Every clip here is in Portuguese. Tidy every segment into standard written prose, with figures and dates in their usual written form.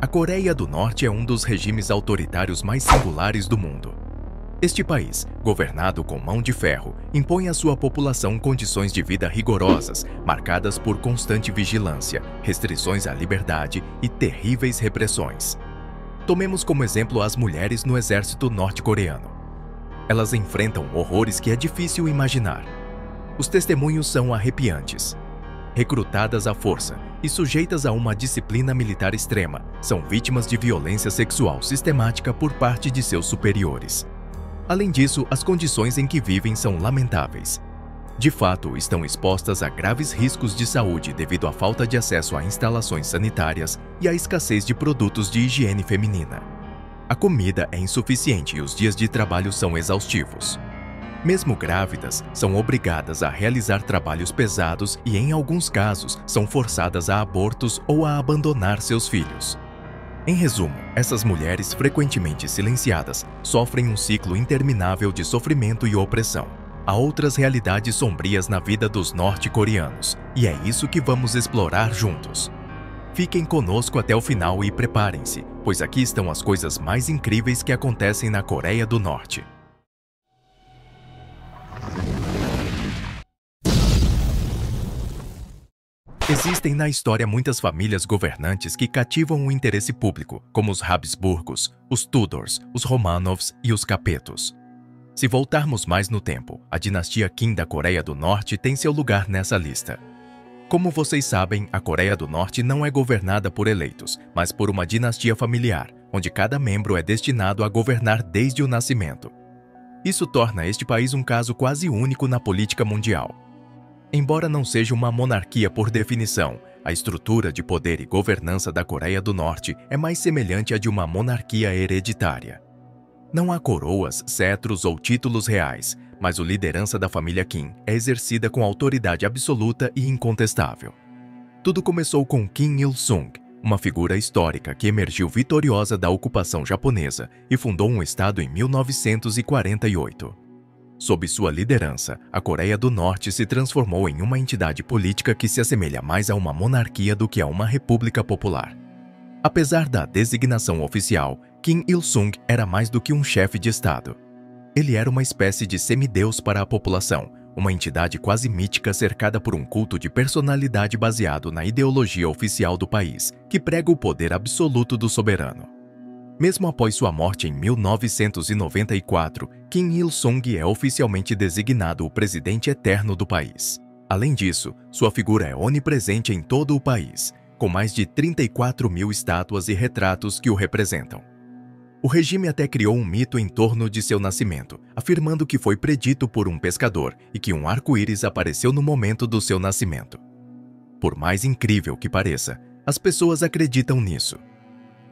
A Coreia do Norte é um dos regimes autoritários mais singulares do mundo. Este país, governado com mão de ferro, impõe à sua população condições de vida rigorosas, marcadas por constante vigilância, restrições à liberdade e terríveis repressões. Tomemos como exemplo as mulheres no exército norte-coreano. Elas enfrentam horrores que é difícil imaginar. Os testemunhos são arrepiantes. Recrutadas à força e sujeitas a uma disciplina militar extrema, são vítimas de violência sexual sistemática por parte de seus superiores. Além disso, as condições em que vivem são lamentáveis. De fato, estão expostas a graves riscos de saúde devido à falta de acesso a instalações sanitárias e à escassez de produtos de higiene feminina. A comida é insuficiente e os dias de trabalho são exaustivos. Mesmo grávidas, são obrigadas a realizar trabalhos pesados e, em alguns casos, são forçadas a abortos ou a abandonar seus filhos. Em resumo, essas mulheres, frequentemente silenciadas, sofrem um ciclo interminável de sofrimento e opressão. Há outras realidades sombrias na vida dos norte-coreanos, e é isso que vamos explorar juntos. Fiquem conosco até o final e preparem-se, pois aqui estão as coisas mais incríveis que acontecem na Coreia do Norte. Existem na história muitas famílias governantes que cativam o interesse público, como os Habsburgos, os Tudors, os Romanovs e os Capetos. Se voltarmos mais no tempo, a dinastia Kim da Coreia do Norte tem seu lugar nessa lista. Como vocês sabem, a Coreia do Norte não é governada por eleitos, mas por uma dinastia familiar, onde cada membro é destinado a governar desde o nascimento. Isso torna este país um caso quase único na política mundial. Embora não seja uma monarquia por definição, a estrutura de poder e governança da Coreia do Norte é mais semelhante à de uma monarquia hereditária. Não há coroas, cetros ou títulos reais, mas a liderança da família Kim é exercida com autoridade absoluta e incontestável. Tudo começou com Kim Il-sung, uma figura histórica que emergiu vitoriosa da ocupação japonesa e fundou um estado em 1948. Sob sua liderança, a Coreia do Norte se transformou em uma entidade política que se assemelha mais a uma monarquia do que a uma república popular. Apesar da designação oficial, Kim Il-sung era mais do que um chefe de Estado. Ele era uma espécie de semideus para a população, uma entidade quase mítica cercada por um culto de personalidade baseado na ideologia oficial do país, que prega o poder absoluto do soberano. Mesmo após sua morte em 1994, Kim Il-sung é oficialmente designado o presidente eterno do país. Além disso, sua figura é onipresente em todo o país, com mais de 34 mil estátuas e retratos que o representam. O regime até criou um mito em torno de seu nascimento, afirmando que foi predito por um pescador e que um arco-íris apareceu no momento do seu nascimento. Por mais incrível que pareça, as pessoas acreditam nisso.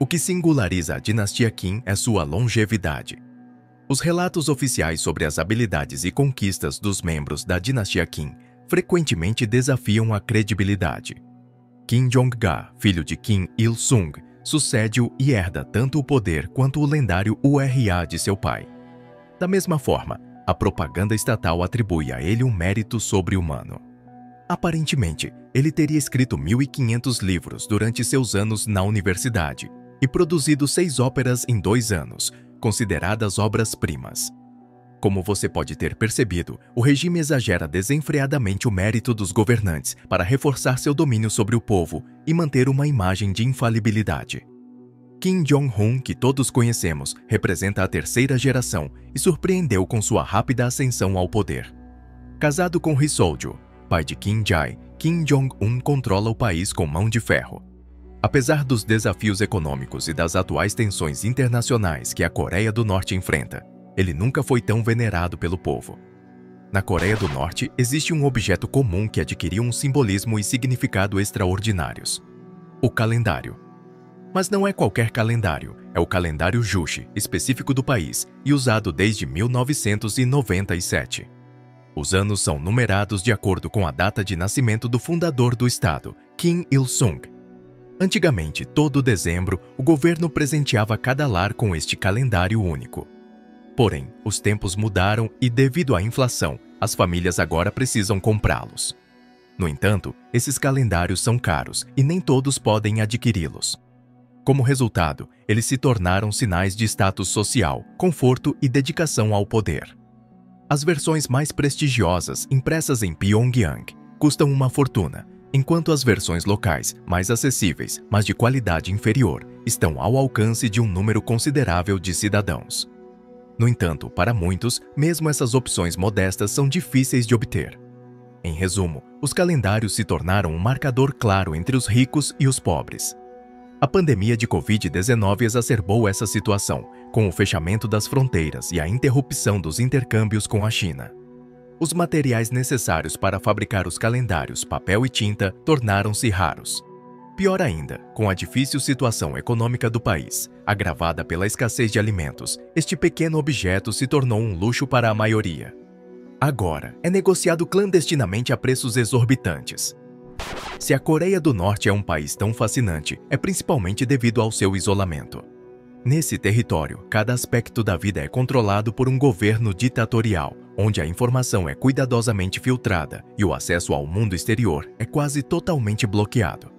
O que singulariza a dinastia Kim é sua longevidade. Os relatos oficiais sobre as habilidades e conquistas dos membros da dinastia Kim frequentemente desafiam a credibilidade. Kim Jong-ga, filho de Kim Il-sung, sucede-o e herda tanto o poder quanto o lendário URA de seu pai. Da mesma forma, a propaganda estatal atribui a ele um mérito sobre-humano. Aparentemente, ele teria escrito 1.500 livros durante seus anos na universidade e produzido 6 óperas em 2 anos, consideradas obras-primas. Como você pode ter percebido, o regime exagera desenfreadamente o mérito dos governantes para reforçar seu domínio sobre o povo e manter uma imagem de infalibilidade. Kim Jong-un, que todos conhecemos, representa a 3ª geração e surpreendeu com sua rápida ascensão ao poder. Casado com Ri Sol-ju, pai de Kim Jae, Kim Jong-un controla o país com mão de ferro. Apesar dos desafios econômicos e das atuais tensões internacionais que a Coreia do Norte enfrenta, ele nunca foi tão venerado pelo povo. Na Coreia do Norte, existe um objeto comum que adquiriu um simbolismo e significado extraordinários: o calendário. Mas não é qualquer calendário, é o calendário Juche, específico do país, e usado desde 1997. Os anos são numerados de acordo com a data de nascimento do fundador do estado, Kim Il-sung. Antigamente, todo dezembro, o governo presenteava cada lar com este calendário único. Porém, os tempos mudaram e, devido à inflação, as famílias agora precisam comprá-los. No entanto, esses calendários são caros e nem todos podem adquiri-los. Como resultado, eles se tornaram sinais de status social, conforto e dedicação ao poder. As versões mais prestigiosas, impressas em Pyongyang, custam uma fortuna, enquanto as versões locais, mais acessíveis, mas de qualidade inferior, estão ao alcance de um número considerável de cidadãos. No entanto, para muitos, mesmo essas opções modestas são difíceis de obter. Em resumo, os calendários se tornaram um marcador claro entre os ricos e os pobres. A pandemia de Covid-19 exacerbou essa situação, com o fechamento das fronteiras e a interrupção dos intercâmbios com a China. Os materiais necessários para fabricar os calendários, papel e tinta, tornaram-se raros. Pior ainda, com a difícil situação econômica do país, agravada pela escassez de alimentos, este pequeno objeto se tornou um luxo para a maioria. Agora, é negociado clandestinamente a preços exorbitantes. Se a Coreia do Norte é um país tão fascinante, é principalmente devido ao seu isolamento. Nesse território, cada aspecto da vida é controlado por um governo ditatorial, onde a informação é cuidadosamente filtrada e o acesso ao mundo exterior é quase totalmente bloqueado.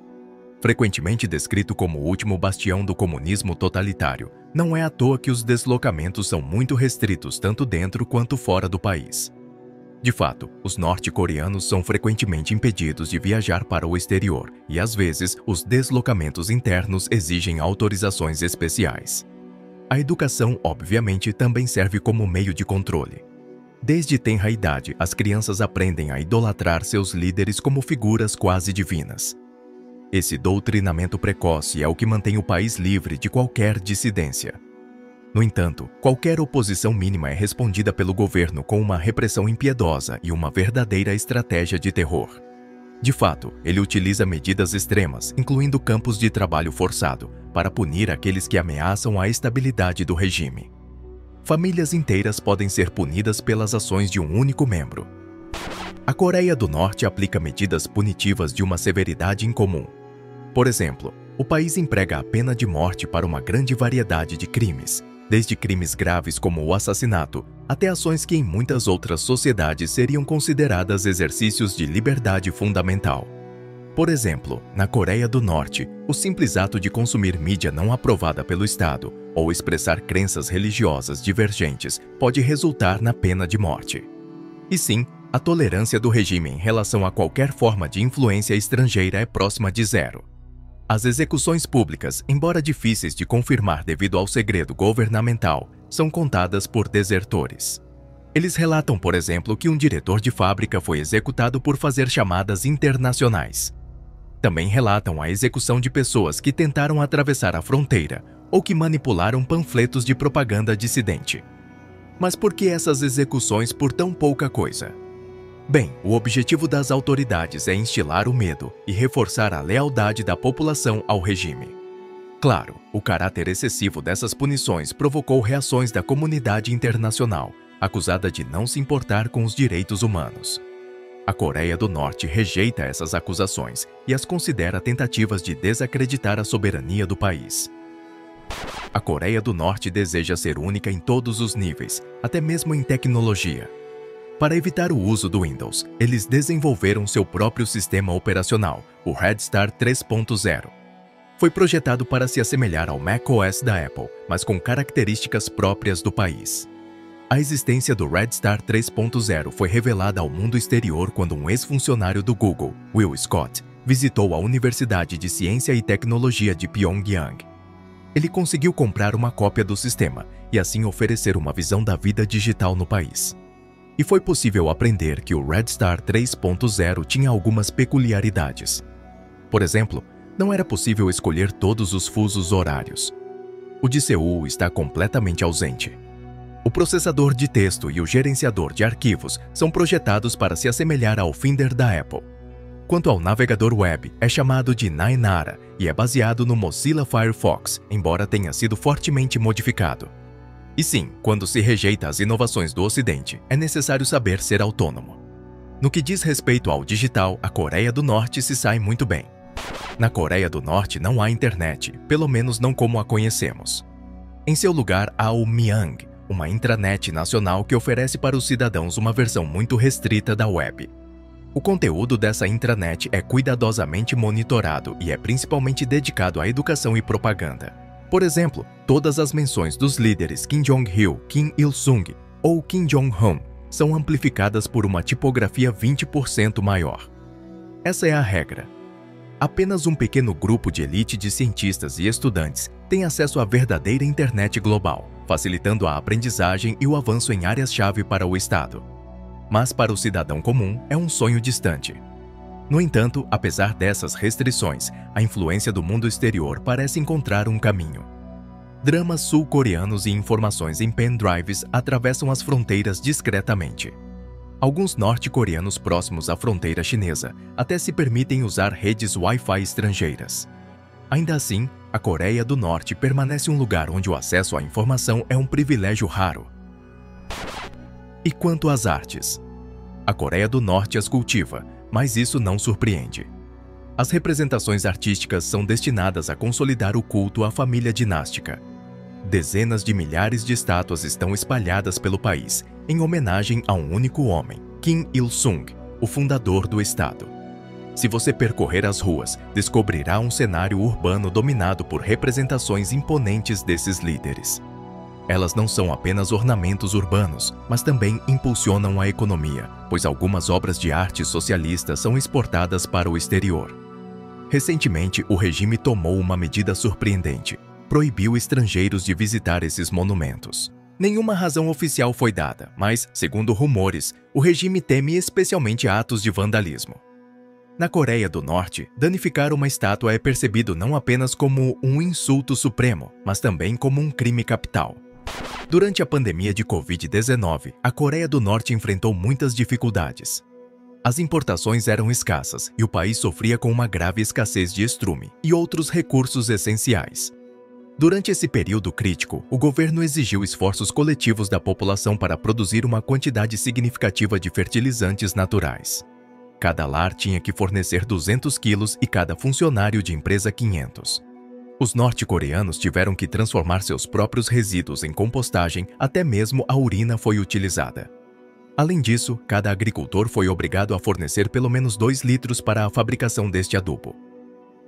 Frequentemente descrito como o último bastião do comunismo totalitário, não é à toa que os deslocamentos são muito restritos tanto dentro quanto fora do país. De fato, os norte-coreanos são frequentemente impedidos de viajar para o exterior e, às vezes, os deslocamentos internos exigem autorizações especiais. A educação, obviamente, também serve como meio de controle. Desde tenra idade, as crianças aprendem a idolatrar seus líderes como figuras quase divinas. Esse doutrinamento precoce é o que mantém o país livre de qualquer dissidência. No entanto, qualquer oposição mínima é respondida pelo governo com uma repressão impiedosa e uma verdadeira estratégia de terror. De fato, ele utiliza medidas extremas, incluindo campos de trabalho forçado, para punir aqueles que ameaçam a estabilidade do regime. Famílias inteiras podem ser punidas pelas ações de um único membro. A Coreia do Norte aplica medidas punitivas de uma severidade incomum. Por exemplo, o país emprega a pena de morte para uma grande variedade de crimes, desde crimes graves como o assassinato, até ações que em muitas outras sociedades seriam consideradas exercícios de liberdade fundamental. Por exemplo, na Coreia do Norte, o simples ato de consumir mídia não aprovada pelo Estado ou expressar crenças religiosas divergentes pode resultar na pena de morte. E sim, a tolerância do regime em relação a qualquer forma de influência estrangeira é próxima de zero. As execuções públicas, embora difíceis de confirmar devido ao segredo governamental, são contadas por desertores. Eles relatam, por exemplo, que um diretor de fábrica foi executado por fazer chamadas internacionais. Também relatam a execução de pessoas que tentaram atravessar a fronteira ou que manipularam panfletos de propaganda dissidente. Mas por que essas execuções por tão pouca coisa? Bem, o objetivo das autoridades é instilar o medo e reforçar a lealdade da população ao regime. Claro, o caráter excessivo dessas punições provocou reações da comunidade internacional, acusada de não se importar com os direitos humanos. A Coreia do Norte rejeita essas acusações e as considera tentativas de desacreditar a soberania do país. A Coreia do Norte deseja ser única em todos os níveis, até mesmo em tecnologia. Para evitar o uso do Windows, eles desenvolveram seu próprio sistema operacional, o Red Star 3.0. Foi projetado para se assemelhar ao macOS da Apple, mas com características próprias do país. A existência do Red Star 3.0 foi revelada ao mundo exterior quando um ex-funcionário do Google, Will Scott, visitou a Universidade de Ciência e Tecnologia de Pyongyang. Ele conseguiu comprar uma cópia do sistema e assim oferecer uma visão da vida digital no país. E foi possível aprender que o Red Star 3.0 tinha algumas peculiaridades. Por exemplo, não era possível escolher todos os fusos horários. O de Seul está completamente ausente. O processador de texto e o gerenciador de arquivos são projetados para se assemelhar ao Finder da Apple. Quanto ao navegador web, é chamado de Naenara e é baseado no Mozilla Firefox, embora tenha sido fortemente modificado. E sim, quando se rejeita as inovações do Ocidente, é necessário saber ser autônomo. No que diz respeito ao digital, a Coreia do Norte se sai muito bem. Na Coreia do Norte não há internet, pelo menos não como a conhecemos. Em seu lugar há o Myang, uma intranet nacional que oferece para os cidadãos uma versão muito restrita da web. O conteúdo dessa intranet é cuidadosamente monitorado e é principalmente dedicado à educação e propaganda. Por exemplo, todas as menções dos líderes Kim Jong-il, Kim Il-sung ou Kim Jong-un são amplificadas por uma tipografia 20% maior. Essa é a regra. Apenas um pequeno grupo de elite de cientistas e estudantes tem acesso à verdadeira internet global, facilitando a aprendizagem e o avanço em áreas-chave para o Estado. Mas para o cidadão comum é um sonho distante. No entanto, apesar dessas restrições, a influência do mundo exterior parece encontrar um caminho. Dramas sul-coreanos e informações em pendrives atravessam as fronteiras discretamente. Alguns norte-coreanos próximos à fronteira chinesa até se permitem usar redes Wi-Fi estrangeiras. Ainda assim, a Coreia do Norte permanece um lugar onde o acesso à informação é um privilégio raro. E quanto às artes? A Coreia do Norte as cultiva, mas isso não surpreende. As representações artísticas são destinadas a consolidar o culto à família dinástica. Dezenas de milhares de estátuas estão espalhadas pelo país, em homenagem a um único homem, Kim Il-sung, o fundador do Estado. Se você percorrer as ruas, descobrirá um cenário urbano dominado por representações imponentes desses líderes. Elas não são apenas ornamentos urbanos, mas também impulsionam a economia, pois algumas obras de arte socialistas são exportadas para o exterior. Recentemente, o regime tomou uma medida surpreendente: proibiu estrangeiros de visitar esses monumentos. Nenhuma razão oficial foi dada, mas, segundo rumores, o regime teme especialmente atos de vandalismo. Na Coreia do Norte, danificar uma estátua é percebido não apenas como um insulto supremo, mas também como um crime capital. Durante a pandemia de Covid-19, a Coreia do Norte enfrentou muitas dificuldades. As importações eram escassas e o país sofria com uma grave escassez de estrume e outros recursos essenciais. Durante esse período crítico, o governo exigiu esforços coletivos da população para produzir uma quantidade significativa de fertilizantes naturais. Cada lar tinha que fornecer 200 quilos e cada funcionário de empresa 500. Os norte-coreanos tiveram que transformar seus próprios resíduos em compostagem, até mesmo a urina foi utilizada. Além disso, cada agricultor foi obrigado a fornecer pelo menos 2 litros para a fabricação deste adubo.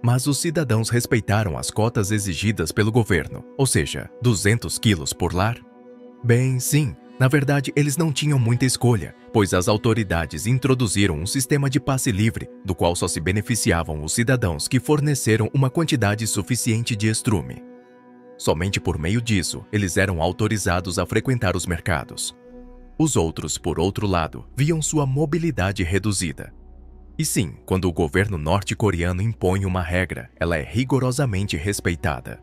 Mas os cidadãos respeitaram as cotas exigidas pelo governo, ou seja, 200 quilos por lar? Bem, sim. Na verdade, eles não tinham muita escolha, pois as autoridades introduziram um sistema de passe livre, do qual só se beneficiavam os cidadãos que forneceram uma quantidade suficiente de estrume. Somente por meio disso, eles eram autorizados a frequentar os mercados. Os outros, por outro lado, viam sua mobilidade reduzida. E sim, quando o governo norte-coreano impõe uma regra, ela é rigorosamente respeitada.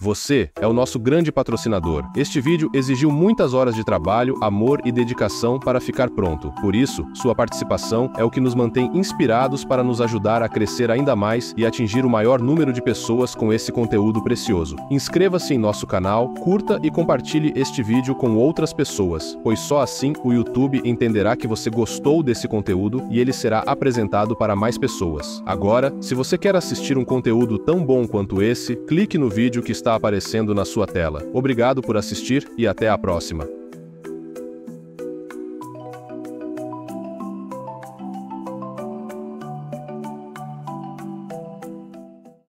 Você é o nosso grande patrocinador. Este vídeo exigiu muitas horas de trabalho, amor e dedicação para ficar pronto. Por isso, sua participação é o que nos mantém inspirados para nos ajudar a crescer ainda mais e atingir o maior número de pessoas com esse conteúdo precioso. Inscreva-se em nosso canal, curta e compartilhe este vídeo com outras pessoas, pois só assim o YouTube entenderá que você gostou desse conteúdo e ele será apresentado para mais pessoas. Agora, se você quer assistir um conteúdo tão bom quanto esse, clique no vídeo que está aparecendo na sua tela. Obrigado por assistir e até a próxima.